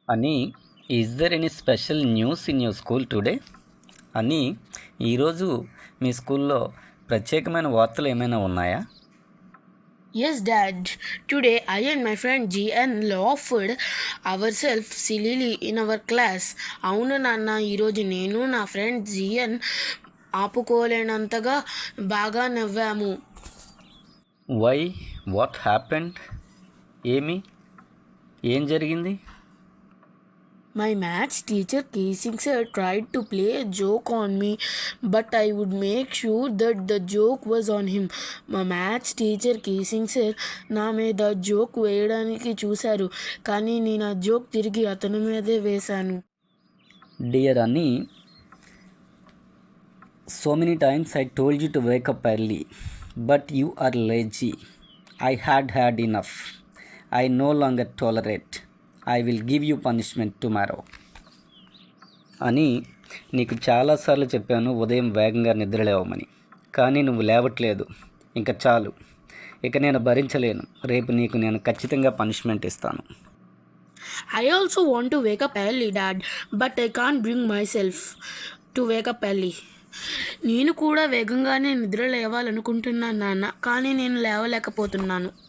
అని is there any special news in your school today? అని ఈరోజు మీ స్కూల్లో ప్రత్యేకమైన వార్తలు ఏమైనా ఉన్నాయా? Yes, Dad. Today, I and my friend GN laughed ourselves sillily in our class. అవును నాన్న, ఈరోజు నేను నా ఫ్రెండ్ జిఎన్ ఆపుకోలేనంతగా బాగా నవ్వాము. వై? What happened? ఏం జరిగింది? My maths teacher Casing sir tried to play a joke on me, but I would make sure that the joke was on him. మా maths teacher casing sir నా మీద joke వేయడానికి చూశారు, కానీ నేను ఆ జోక్ తిరిగి అతని మీదే వేశాను. డియర్ అని, so many times I told you to wake up early, but you are lazy. I had enough. I no longer tolerate. I will give you punishment tomorrow. అని నీకు చాలాసార్లు చెప్పాను ఉదయం వేగంగా నిద్రలేవమని, కానీ నువ్వు లేవట్లేదు. ఇంకా చాలు, ఇక నేను భరించలేను. రేపు నీకు నేను ఖచ్చితంగా పనిష్మెంట్ ఇస్తాను. I also want to wake up early, Dad, but I can't bring myself to wake up early. నేను కూడా వేగంగానే నిద్ర లేవాలనుకుంటున్నాను నాన్న, కానీ నేను లేవలేకపోతున్నాను.